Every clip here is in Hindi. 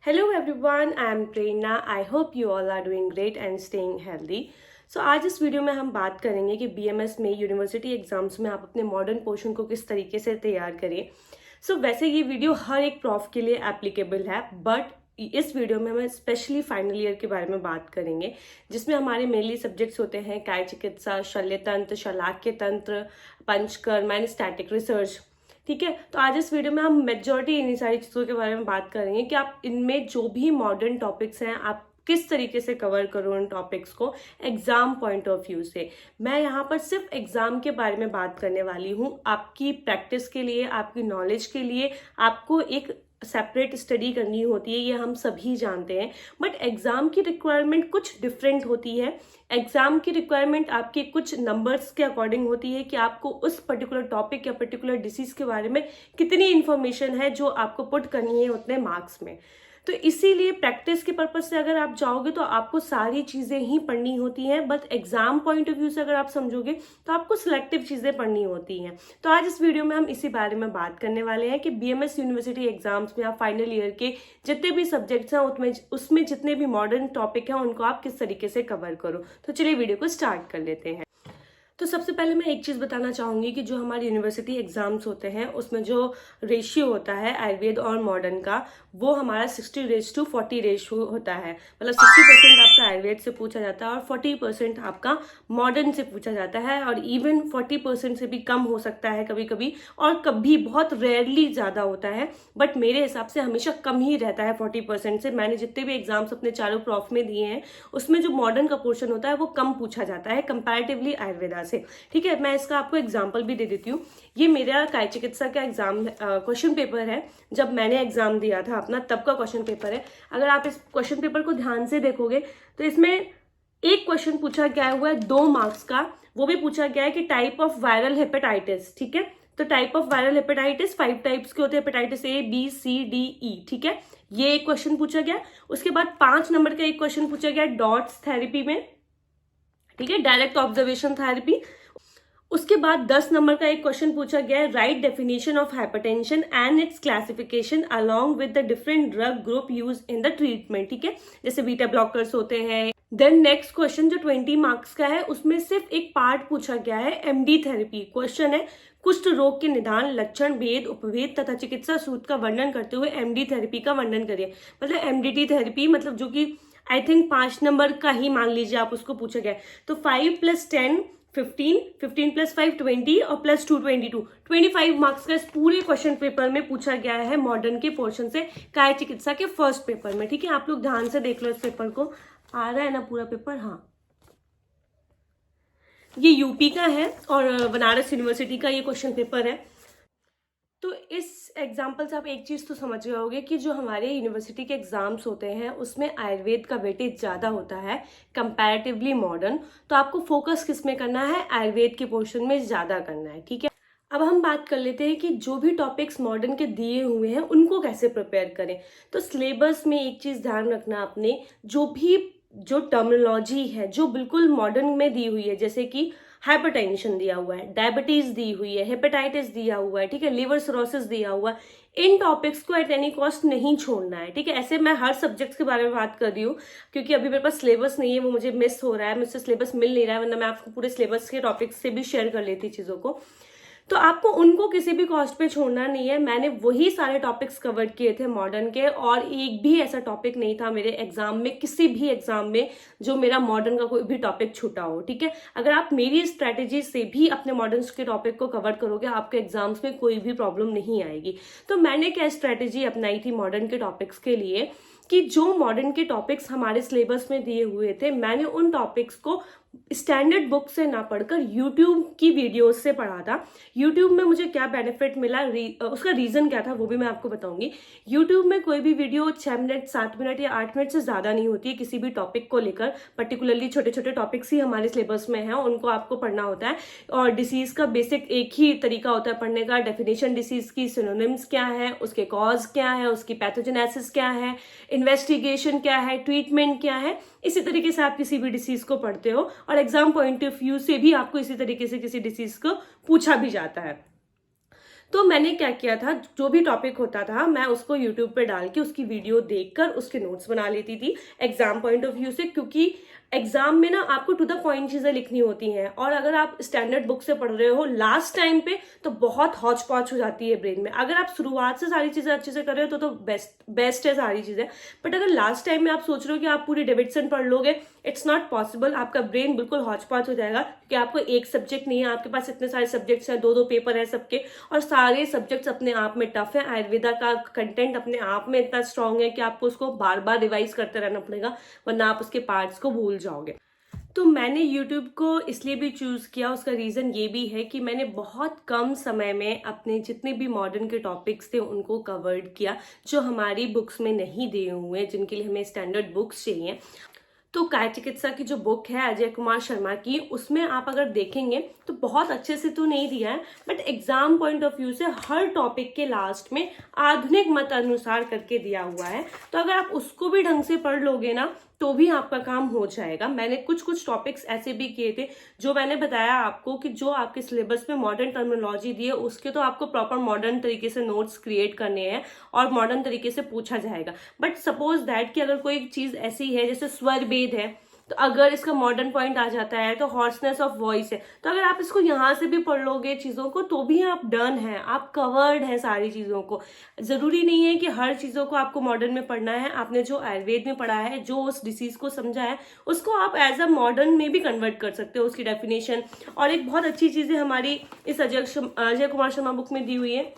Hello everyone, I am Prerna. I hope you all are doing great and staying healthy. So आज इस वीडियो में हम बात करेंगे कि बीएमएस में यूनिवर्सिटी एग्जाम्स में आप अपने मॉडर्न पोर्शन को किस तरीके से तैयार करें। वैसे ये वीडियो हर एक प्रॉफ के लिए एप्लीकेबल है, बट इस वीडियो में हम स्पेशली फाइनल ईयर के बारे में बात करेंगे, जिसमें हमारे मेनली सब्जेक्ट्स होते हैं काय चिकित्सा, शल्य तंत्र, शलाक्य तंत्र, पंचकर्म एंड स्टैटिक रिसर्च। ठीक है, तो आज इस वीडियो में हम मेजॉरिटी इन्हीं सारी चीज़ों के बारे में बात करेंगे कि आप इनमें जो भी मॉडर्न टॉपिक्स हैं आप किस तरीके से कवर करो उन टॉपिक्स को एग्जाम पॉइंट ऑफ व्यू से। मैं यहाँ पर सिर्फ एग्जाम के बारे में बात करने वाली हूँ। आपकी प्रैक्टिस के लिए, आपकी नॉलेज के लिए आपको एक सेपरेट स्टडी करनी होती है, ये हम सभी जानते हैं, बट एग्जाम की रिक्वायरमेंट कुछ डिफरेंट होती है। एग्जाम की रिक्वायरमेंट आपके कुछ नंबर्स के अकॉर्डिंग होती है कि आपको उस पर्टिकुलर टॉपिक या पर्टिकुलर डिसीज के बारे में कितनी इंफॉर्मेशन है जो आपको पुट करनी है उतने मार्क्स में। तो इसीलिए प्रैक्टिस के पर्पज से अगर आप जाओगे तो आपको सारी चीज़ें ही पढ़नी होती हैं, but exam point of view से अगर आप समझोगे तो आपको सिलेक्टिव चीज़ें पढ़नी होती हैं। तो आज इस वीडियो में हम इसी बारे में बात करने वाले हैं कि बीएमएस यूनिवर्सिटी एग्जाम्स में आप फाइनल ईयर के जितने भी सब्जेक्ट्स हैं उसमें जितने भी मॉडर्न टॉपिक हैं उनको आप किस तरीके से कवर करो। तो चलिए वीडियो को स्टार्ट कर लेते हैं। तो सबसे पहले मैं एक चीज़ बताना चाहूँगी कि जो हमारे यूनिवर्सिटी एग्जाम्स होते हैं उसमें जो रेशियो होता है आयुर्वेद और मॉडर्न का, वो हमारा 60:40 रेशियो होता है। मतलब 60% आपका आयुर्वेद से पूछा जाता है और 40% आपका मॉडर्न से पूछा जाता है, और इवन 40% से भी कम हो सकता है कभी कभी, और कभी बहुत रेयरली ज़्यादा होता है, बट मेरे हिसाब से हमेशा कम ही रहता है 40% से। मैंने जितने भी एग्जाम्स अपने चारों प्रॉफ में दिए हैं उसमें जो मॉडर्न का पोर्शन होता है वो कम पूछा जाता है कंपैरेटिवली आयुर्वेदा से। ठीक है, मैं इसका आपको एग्जांपल भी दे देती हूँ। ये मेरा काय चिकित्सा का एग्जाम क्वेश्चन पेपर है, जब मैंने एग्जाम दिया था अपना तब का क्वेश्चन पेपर है। अगर आप इस क्वेश्चन पेपर को ध्यान से देखोगे तो इसमें एक क्वेश्चन पूछा गया हुआ है 2 मार्क्स का, वो भी पूछा गया है कि टाइप ऑफ वायरल हेपेटाइटिस। ठीक है, तो type of viral hepatitis 5 types के होते हैं, hepatitis A B C D E। ठीक है, ये एक क्वेश्चन पूछा गया। उसके बाद 5 नंबर का एक क्वेश्चन पूछा गया डॉट्स थेरेपी में, ठीक है, डायरेक्ट ऑब्जर्वेशन थेरेपी। उसके बाद 10 नंबर का एक क्वेश्चन पूछा गया है right definition of hypertension and it's classification along with the different drug group use in the treatment. ठीक है, जैसे बीटा ब्लॉकर्स होते हैं। देन नेक्स्ट क्वेश्चन जो 20 मार्क्स का है उसमें सिर्फ एक पार्ट पूछा गया है एमडी थेरेपी। क्वेश्चन है कुष्ठ रोग के निदान, लक्षण, भेद, उपभेद तथा चिकित्सा सूत्र का वर्णन करते हुए एमडी थेरेपी का वर्णन करिए। मतलब एमडीटी थेरेपी, मतलब जो कि आई थिंक 5 नंबर का ही मान लीजिए आप, उसको पूछा गया। तो 5 + 10 15, 15 + 5 20 और +2 22, 25 मार्क्स का इस पूरे क्वेश्चन पेपर में पूछा गया है मॉडर्न के पोर्शन से काय चिकित्सा के फर्स्ट पेपर में। ठीक है, आप लोग ध्यान से देख लो इस पेपर को, आ रहा है ना पूरा पेपर। हाँ, ये यूपी का है और बनारस यूनिवर्सिटी का ये क्वेश्चन पेपर है। तो इस एग्जाम्पल से आप एक चीज़ तो समझ गए होंगे कि जो हमारे यूनिवर्सिटी के एग्जाम्स होते हैं उसमें आयुर्वेद का वेटेज ज़्यादा होता है कंपैरेटिवली मॉडर्न। तो आपको फोकस किस में करना है, आयुर्वेद के पोर्शन में ज़्यादा करना है। ठीक है, अब हम बात कर लेते हैं कि जो भी टॉपिक्स मॉडर्न के दिए हुए हैं उनको कैसे प्रिपेयर करें। तो सिलेबस में एक चीज़ ध्यान रखना आपने, जो टर्मिनोलॉजी है जो बिल्कुल मॉडर्न में दी हुई है, जैसे कि हाइपरटेंशन दिया हुआ है, डायबिटीज दी हुई है, हेपेटाइटिस दिया हुआ है, ठीक है, लिवर सिरोसिस दिया हुआ है, इन टॉपिक्स को एट एनी कॉस्ट नहीं छोड़ना है। ठीक है, ऐसे मैं हर सब्जेक्ट्स के बारे में बात कर रही हूँ क्योंकि अभी मेरे पास सिलेबस नहीं है, वो मुझे मिस हो रहा है, मुझसे सिलेबस मिल नहीं रहा है, वरना मैं आपको पूरे सिलेबस के टॉपिक्स से भी शेयर कर लेती चीज़ों को। तो आपको उनको किसी भी कॉस्ट पे छोड़ना नहीं है। मैंने वही सारे टॉपिक्स कवर किए थे मॉडर्न के, और एक भी ऐसा टॉपिक नहीं था मेरे एग्जाम में, किसी भी एग्जाम में, जो मेरा मॉडर्न का कोई भी टॉपिक छूटा हो। ठीक है, अगर आप मेरी स्ट्रैटेजी से भी अपने मॉडर्न के टॉपिक को कवर करोगे आपके एग्जाम्स में कोई भी प्रॉब्लम नहीं आएगी। तो मैंने क्या स्ट्रैटेजी अपनाई थी मॉडर्न के टॉपिक्स के लिए कि जो मॉडर्न के टॉपिक्स हमारे सिलेबस में दिए हुए थे मैंने उन टॉपिक्स को स्टैंडर्ड बुक से ना पढ़कर यूट्यूब की वीडियोस से पढ़ा था। यूट्यूब में मुझे क्या बेनिफिट मिला, उसका रीज़न क्या था वो भी मैं आपको बताऊंगी। यूट्यूब में कोई भी वीडियो 6 मिनट 7 मिनट या 8 मिनट से ज़्यादा नहीं होती है किसी भी टॉपिक को लेकर। पर्टिकुलरली छोटे छोटे टॉपिक्स ही हमारे सिलेबस में हैं, उनको आपको पढ़ना होता है। और डिसीज़ का बेसिक एक ही तरीका होता है पढ़ने का, डेफिनेशन डिसीज़ की, सिनोनिम्स क्या है, उसके कॉज क्या है, उसकी पैथोजेनेसिस क्या है, इन्वेस्टिगेशन क्या है, ट्रीटमेंट क्या है। इसी तरीके से आप किसी भी डिसीज को पढ़ते हो और एग्जाम पॉइंट ऑफ व्यू से भी आपको इसी तरीके से किसी डिसीज को पूछा भी जाता है। तो मैंने क्या किया था, जो भी टॉपिक होता था मैं उसको यूट्यूब पे डाल के उसकी वीडियो देखकर उसके नोट्स बना लेती थी एग्जाम पॉइंट ऑफ व्यू से, क्योंकि एग्जाम में ना आपको टू द पॉइंट चीजें लिखनी होती हैं, और अगर आप स्टैंडर्ड बुक से पढ़ रहे हो लास्ट टाइम पे तो बहुत हौच पौच हो जाती है ब्रेन में। अगर आप शुरुआत से सारी चीजें अच्छे से कर रहे हो तो बेस्ट है सारी चीजें, बट अगर लास्ट टाइम में आप सोच रहे हो कि आप पूरी डेविडसन पढ़ लोगे, इट्स नॉट पॉसिबल। आपका ब्रेन बिल्कुल हौच पौच हो जाएगा, क्योंकि आपको एक सब्जेक्ट नहीं है, आपके पास इतने सारे सब्जेक्ट्स हैं, दो पेपर है सबके, और सारे सब्जेक्ट्स अपने आप में टफ है। आयुर्वेदा का कंटेंट अपने आप में इतना स्ट्रांग है कि आपको उसको बार बार रिवाइज करते रहना पड़ेगा, वरना आप उसके पार्ट्स को भूल जाओगे। तो मैंने YouTube को इसलिए भी चूज़ किया, उसका रीज़न ये भी है कि मैंने बहुत कम समय में अपने जितने भी मॉडर्न के टॉपिक्स थे उनको कवर्ड किया, जो हमारी बुक्स में नहीं दिए हुए हैं, जिनके लिए हमें स्टैंडर्ड बुक्स चाहिए। तो काय चिकित्सा की जो बुक है अजय कुमार शर्मा की, उसमें आप अगर देखेंगे तो बहुत अच्छे से तो नहीं दिया है, but exam point of view से हर टॉपिक के लास्ट में आधुनिक मत अनुसार करके दिया हुआ है। तो अगर आप उसको भी ढंग से पढ़ लोगे ना तो भी आपका काम हो जाएगा। मैंने कुछ टॉपिक्स ऐसे भी किए थे जो मैंने बताया आपको कि जो आपके सिलेबस में मॉडर्न टर्मिनोलॉजी दी है उसके तो आपको प्रॉपर मॉडर्न तरीके से नोट्स क्रिएट करने हैं और मॉडर्न तरीके से पूछा जाएगा। बट सपोज दैट कि अगर कोई चीज ऐसी है जैसे स्वर भेद है, तो अगर इसका मॉडर्न पॉइंट आ जाता है, तो हॉर्सनेस ऑफ वॉइस है, तो अगर आप इसको यहाँ से भी पढ़ लोगे चीजों को तो भी आप डन हैं, आप कवर्ड हैं सारी चीजों को। जरूरी नहीं है कि हर चीजों को आपको मॉडर्न में पढ़ना है। आपने जो आयुर्वेद में पढ़ा है, जो उस डिसीज को समझा है, उसको आप एज अ मॉडर्न में भी कन्वर्ट कर सकते हो, उसकी डेफिनेशन। और एक बहुत अच्छी चीज है हमारी इस अजय कुमार शर्मा बुक में दी हुई है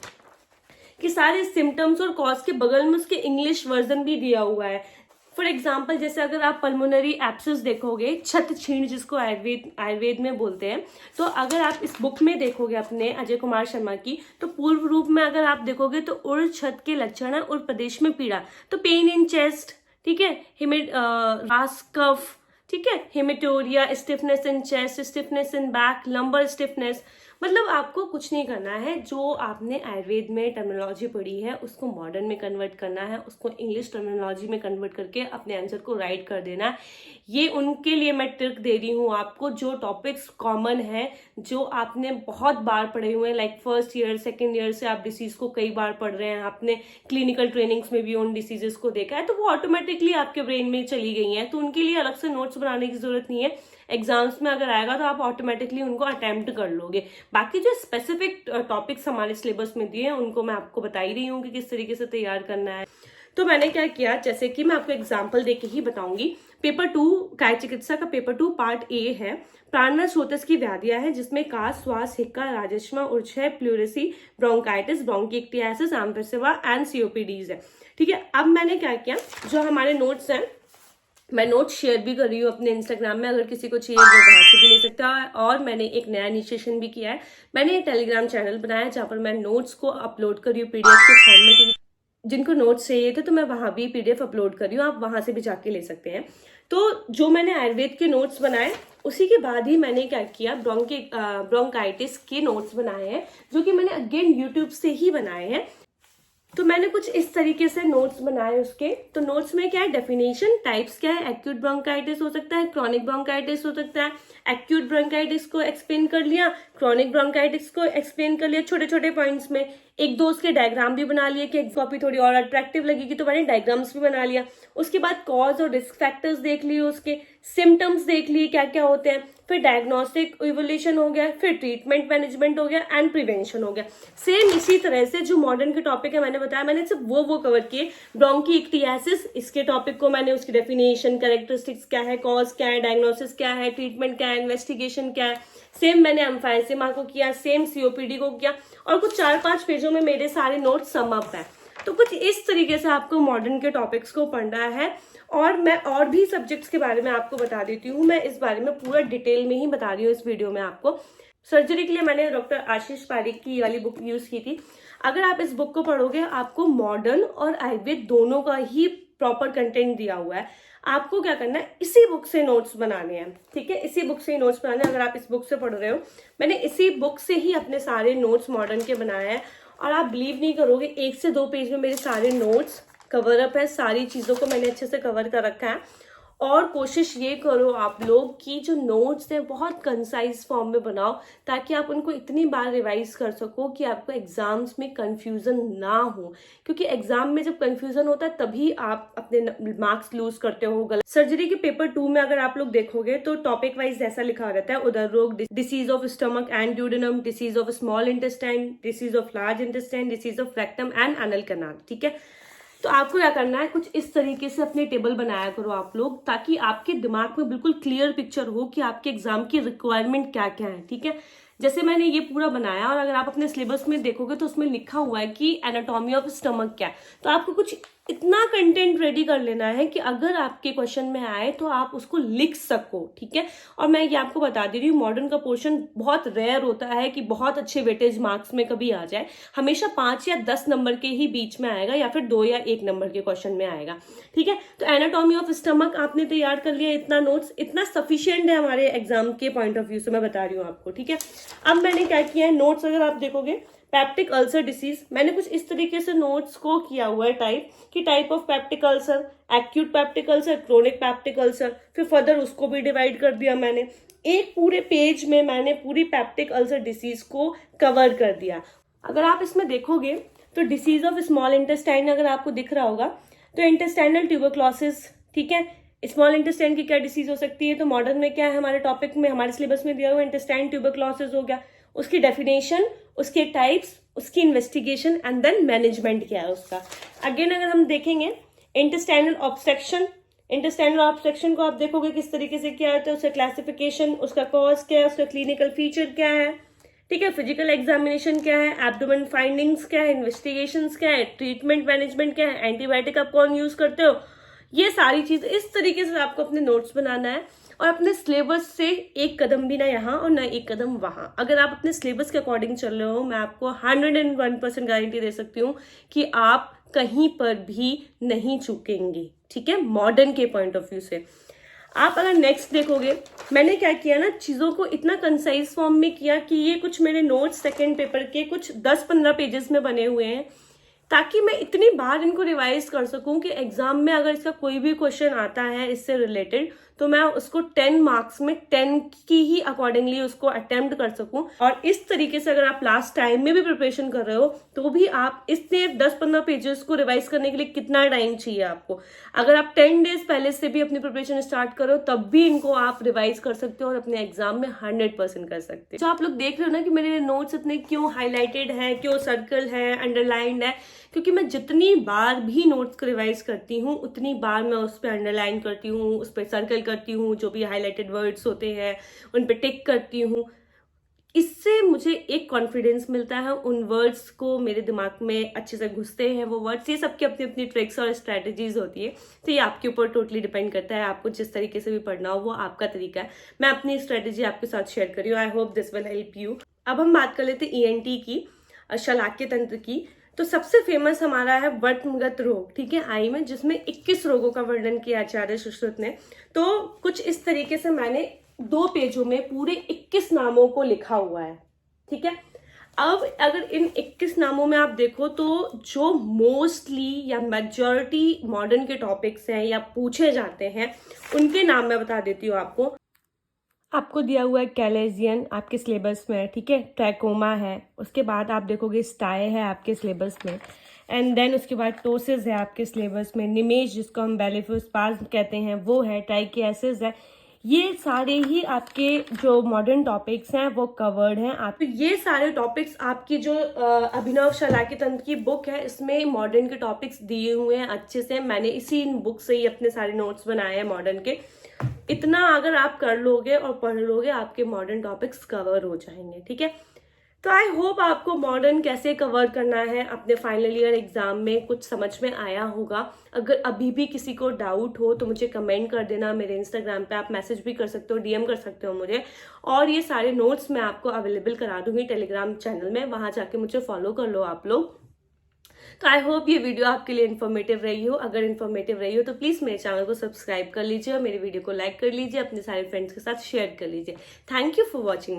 कि सारे सिम्टम्स और कॉज के बगल में उसके इंग्लिश वर्जन भी दिया हुआ है। फॉर एग्जाम्पल, जैसे अगर आप पल्मोनरी एब्सेस देखोगे, छत छीण जिसको आयुर्वेद में बोलते हैं, तो अगर आप इस बुक में देखोगे अपने अजय कुमार शर्मा की, तो पूर्व रूप में अगर आप देखोगे तो उड़ छत के लक्षण है, उड़ प्रदेश में पीड़ा, तो पेन इन चेस्ट, ठीक है, कफ, ठीक है, haematuria, stiffness in chest, stiffness in back, lumbar stiffness. मतलब आपको कुछ नहीं करना है, जो आपने आयुर्वेद में टर्मिनोलॉजी पढ़ी है उसको मॉडर्न में कन्वर्ट करना है, उसको इंग्लिश टर्मिनोलॉजी में कन्वर्ट करके अपने आंसर को राइट कर देना है। ये उनके लिए मैं ट्रिक दे रही हूँ आपको, जो टॉपिक्स कॉमन है, जो आपने बहुत बार पढ़े हुए हैं, like first year second year से आप डिसीज को कई बार पढ़ रहे हैं, आपने क्लिनिकल ट्रेनिंग्स में भी उन डिसीजेस को देखा है, तो वो ऑटोमेटिकली आपके ब्रेन में चली गई हैं, तो उनके लिए अलग से नोट्स बनाने की जरूरत नहीं है। एग्जाम्स में अगर आएगा तो आप ऑटोमेटिकली उनको अटेम्प्ट कर लोगे। बाकी जो स्पेसिफिक टॉपिक्स हमारे सिलेबस में दिए हैं उनको मैं आपको बता ही रही हूँ कि किस तरीके से तैयार करना है। तो मैंने क्या किया, जैसे कि मैं आपको एग्जाम्पल देके ही बताऊंगी। पेपर 2 काय चिकित्सा का पेपर 2 पार्ट ए है, प्राणवायु स्रोतस की व्याधियां हैं, जिसमें कास, श्वास, हिक्का, राजश्मा, उर्छय, प्लूरेसी, ब्रोंकाइटिस, ब्रोंकिक्टियासिस, एम्फिसेमा एंड सीओपीडीज है। ठीक है, अब मैंने क्या किया, जो हमारे नोट्स हैं मैं नोट्स शेयर भी कर रही हूँ अपने इंस्टाग्राम में, अगर किसी को चाहिए वो वहां से भी ले सकता है। और मैंने एक नया इनिशिएशन भी किया है, मैंने एक टेलीग्राम चैनल बनाया है जहाँ पर मैं नोट्स को अपलोड कर रही हूँ पीडीएफ के फॉर्म में, क्योंकि जिनको नोट्स चाहिए थे तो मैं वहां भी पीडीएफ अपलोड कर रही हूँ, आप वहां से भी जाके ले सकते हैं। तो जो मैंने आयुर्वेद के नोट्स बनाए, उसी के बाद ही मैंने क्या किया, ब्रोंकाइटिस के नोट्स बनाए हैं, जो कि मैंने अगेन यूट्यूब से ही बनाए हैं। तो मैंने कुछ इस तरीके से नोट्स बनाए उसके। तो नोट्स में क्या है, डेफिनेशन, टाइप्स क्या है, एक्यूट ब्रोंकाइटिस हो सकता है, क्रॉनिक ब्रोंकाइटिस हो सकता है। एक्यूट ब्रोंकाइटिस को एक्सप्लेन कर लिया, क्रॉनिक ब्रोंकाइटिस को एक्सप्लेन कर लिया छोटे छोटे पॉइंट्स में। एक दो उसके डायग्राम भी बना लिए कि कॉपी थोड़ी और अट्रैक्टिव लगेगी तो मैंने डायग्राम्स भी बना लिया। उसके बाद कॉज और रिस्क फैक्टर्स देख लिए, उसके सिम्टम्स देख लिए क्या क्या होते हैं, फिर डायग्नोस्टिक इवोल्यूशन हो गया, फिर ट्रीटमेंट मैनेजमेंट हो गया एंड प्रिवेंशन हो गया। सेम इसी तरह से जो मॉडर्न के टॉपिक है मैंने बताया, मैंने सिर्फ वो कवर किए। ब्रोंकिक्टियासिस, इसके टॉपिक को मैंने उसकी डेफिनेशन, कैरेक्टरिस्टिक्स क्या है, कॉज क्या है, डायग्नोसिस क्या है, ट्रीटमेंट क्या है, इन्वेस्टिगेशन क्या है, सेम मैंने एम्फाइसेमा को किया, सेम सीओपीडी को किया, और कुछ 4-5 पेजों में मेरे सारे नोट्स सम अप है। तो कुछ इस तरीके से आपको मॉडर्न के टॉपिक्स को पढ़ना है। और मैं और भी सब्जेक्ट्स के बारे में आपको बता देती हूँ, मैं इस बारे में पूरा डिटेल में ही बता रही हूँ इस वीडियो में आपको। सर्जरी के लिए मैंने डॉक्टर आशीष पारिक की वाली बुक यूज की थी। अगर आप इस बुक को पढ़ोगे, आपको मॉडर्न और आयुर्वेद दोनों का ही प्रॉपर कंटेंट दिया हुआ है। आपको क्या करना है, इसी बुक से नोट्स बनाने हैं, ठीक है, इसी बुक से ही नोट्स बनाने हैं। अगर आप इस बुक से पढ़ रहे हो, मैंने इसी बुक से ही अपने सारे नोट्स मॉडर्न के बनाए हैं। और आप बिलीव नहीं करोगे, 1 से 2 पेज में मेरे सारे नोट्स कवर अप है, सारी चीज़ों को मैंने अच्छे से कवर कर रखा है। और कोशिश ये करो आप लोग कि जो नोट्स हैं बहुत कंसाइज फॉर्म में बनाओ, ताकि आप उनको इतनी बार रिवाइज कर सको कि आपको एग्जाम्स में कंफ्यूजन ना हो, क्योंकि एग्जाम में जब कंफ्यूजन होता है तभी आप अपने मार्क्स लूज करते हो। गलत सर्जरी के पेपर 2 में अगर आप लोग देखोगे तो टॉपिक वाइज ऐसा लिखा रहता है, उदर रोग, disease of stomach and duodenum, disease of small intestine, disease of large intestine, disease of rectum and anal canal. ठीक है, तो आपको क्या करना है, कुछ इस तरीके से अपने टेबल बनाया करो आप लोग, ताकि आपके दिमाग में बिल्कुल क्लियर पिक्चर हो कि आपके एग्जाम की रिक्वायरमेंट क्या क्या है। ठीक है, जैसे मैंने ये पूरा बनाया, और अगर आप अपने सिलेबस में देखोगे तो उसमें लिखा हुआ है कि एनाटॉमी ऑफ स्टमक क्या है। तो आपको कुछ इतना कंटेंट रेडी कर लेना है कि अगर आपके क्वेश्चन में आए तो आप उसको लिख सको। ठीक है, और मैं ये आपको बता दे रही हूँ, मॉडर्न का पोर्शन बहुत रेयर होता है कि बहुत अच्छे वेटेज मार्क्स में कभी आ जाए। हमेशा 5 या 10 नंबर के ही बीच में आएगा, या फिर 2 या 1 नंबर के क्वेश्चन में आएगा। ठीक है, तो एनाटॉमी ऑफ स्टमक आपने तैयार कर लिया, इतना नोट्स इतना सफिशियंट है हमारे एग्जाम के पॉइंट ऑफ व्यू से, मैं बता रही हूँ आपको। ठीक है, अब मैंने क्या किया है, नोट्स अगर आप देखोगे, पेप्टिक अल्सर डिसीज, मैंने कुछ इस तरीके से नोट्स को किया हुआ है टाइप, कि type of peptic ulcer, acute peptic ulcer, chronic peptic ulcer, फिर फर्दर उसको भी डिवाइड कर दिया मैंने। एक पूरे पेज में मैंने पूरी पेप्टिक अल्सर डिसीज को कवर कर दिया। अगर आप इसमें देखोगे तो डिसीज ऑफ स्मॉल इंटेस्टाइन अगर आपको दिख रहा होगा, तो इंटेस्टाइनल ट्यूबरक्लोसिस। ठीक है, स्मॉल इंटेस्टाइन की क्या डिसीज हो सकती है, तो मॉडर्न में क्या है, हमारे टॉपिक में, हमारे सिलेबस में दिया हुआ इंटेस्टाइन ट्यूबरक्लोसिस हो गया, उसकी डेफिनेशन, उसके टाइप्स, उसकी इन्वेस्टिगेशन एंड देन मैनेजमेंट क्या है उसका। अगेन अगर हम देखेंगे इंटेस्टाइनल ऑब्स्ट्रक्शन, इंटेस्टाइनल ऑब्स्ट्रक्शन को आप देखोगे किस तरीके से क्या होता है, उसका क्लासिफिकेशन, उसका कॉज क्या है, उसका क्लिनिकल फीचर क्या है। ठीक है, फिजिकल एग्जामिनेशन क्या है, एब्डोमेन फाइंडिंग्स क्या है, इन्वेस्टिगेशंस क्या है, ट्रीटमेंट मैनेजमेंट क्या है, एंटीबायोटिक आप कौन यूज करते हो, ये सारी चीज इस तरीके से आपको अपने नोट्स बनाना है। और अपने सिलेबस से एक कदम भी ना यहाँ और ना एक कदम वहां। अगर आप अपने सिलेबस के अकॉर्डिंग चल रहे हो, मैं आपको 101% गारंटी दे सकती हूँ कि आप कहीं पर भी नहीं चूकेंगे। ठीक है, मॉडर्न के पॉइंट ऑफ व्यू से। आप अगर नेक्स्ट देखोगे, मैंने क्या किया ना, चीजों को इतना कंसाइज फॉर्म में किया कि ये कुछ मेरे नोट्स सेकेंड पेपर के कुछ 10-15 पेजेस में बने हुए हैं, ताकि मैं इतनी बार इनको रिवाइज कर सकूं कि एग्जाम में अगर इसका कोई भी क्वेश्चन आता है इससे रिलेटेड, तो मैं उसको 10 मार्क्स में 10 की ही अकॉर्डिंगली उसको अटेम्प्ट कर सकूं। और इस तरीके से अगर आप लास्ट टाइम में भी प्रिपरेशन कर रहे हो, तो भी आप इसने 10-15 पेजेस को रिवाइज करने के लिए कितना टाइम चाहिए आपको। अगर आप 10 डेज पहले से भी अपनी प्रिपरेशन स्टार्ट करो, तब भी इनको आप रिवाइज कर सकते हो और अपने एग्जाम में 100% कर सकते हो। तो आप लोग देख रहे हो ना कि मेरे नोट्स इतने क्यों हाईलाइटेड है, क्यों सर्कल है, अंडरलाइंड है, क्योंकि मैं जितनी बार भी नोट्स को रिवाइज करती हूँ उतनी बार मैं उस पर अंडरलाइन करती हूँ, उस पर सर्कल करती हूँ, जो भी हाईलाइटेड वर्ड्स होते हैं उन पे टिक करती हूँ। इससे मुझे एक कॉन्फिडेंस मिलता है, उन वर्ड्स को मेरे दिमाग में अच्छे से घुसते हैं वो वर्ड्स। ये सबकी अपनी अपनी ट्रिक्स और स्ट्रैटेजीज होती है, तो ये आपके ऊपर टोटली डिपेंड करता है, आपको जिस तरीके से भी पढ़ना हो वो आपका तरीका है। मैं अपनी स्ट्रैटेजी आपके साथ शेयर कर रही हूँ, I hope this will help you. अब हम बात कर लेते हैं ENT की, शलाक्य तंत्र की। तो सबसे फेमस हमारा है वर्तमगत रोग। ठीक है, आई में, जिसमें 21 रोगों का वर्णन किया आचार्य सुश्रुत ने। तो कुछ इस तरीके से मैंने 2 पेजों में पूरे 21 नामों को लिखा हुआ है। ठीक है, अब अगर इन 21 नामों में आप देखो तो जो मोस्टली या मेजॉरिटी मॉडर्न के टॉपिक्स हैं या पूछे जाते हैं, उनके नाम मैं बता देती हूँ आपको दिया हुआ है कैलेजियन आपके सिलेबस में है। ठीक है, ट्रैकोमा है, उसके बाद आप देखोगे स्टाई है आपके सिलेबस में, एंड देन उसके बाद टोसिस है आपके सिलेबस में, निमेज जिसको हम बेलिफोस्पाज्म कहते हैं वो है, ट्राइकियासिस है। ये सारे ही आपके जो मॉडर्न टॉपिक्स हैं वो कवर्ड हैं। आप ये सारे टॉपिक्स आपकी जो अभिनव शलाक्य तंत्र की बुक है, इसमें मॉडर्न के टॉपिक्स दिए हुए हैं अच्छे से। मैंने इसी बुक से ही अपने सारे नोट्स बनाए हैं मॉडर्न के। इतना अगर आप कर लोगे और पढ़ लोगे, आपके मॉडर्न टॉपिक्स कवर हो जाएंगे। ठीक है, तो आई होप आपको मॉडर्न कैसे कवर करना है अपने फाइनल ईयर एग्जाम में कुछ समझ में आया होगा। अगर अभी भी किसी को डाउट हो तो मुझे कमेंट कर देना, मेरे इंस्टाग्राम पे आप मैसेज भी कर सकते हो, DM कर सकते हो मुझे। और ये सारे नोट्स मैं आपको अवेलेबल करा दूंगी टेलीग्राम चैनल में, वहां जाके मुझे फॉलो कर लो आप लोग। तो आई होप ये वीडियो आपके लिए इन्फॉर्मेटिव रही हो। अगर इन्फॉर्मेटिव रही हो तो प्लीज मेरे चैनल को सब्सक्राइब कर लीजिए और मेरे वीडियो को लाइक कर लीजिए, अपने सारे फ्रेंड्स के साथ शेयर कर लीजिए। Thank you for watching.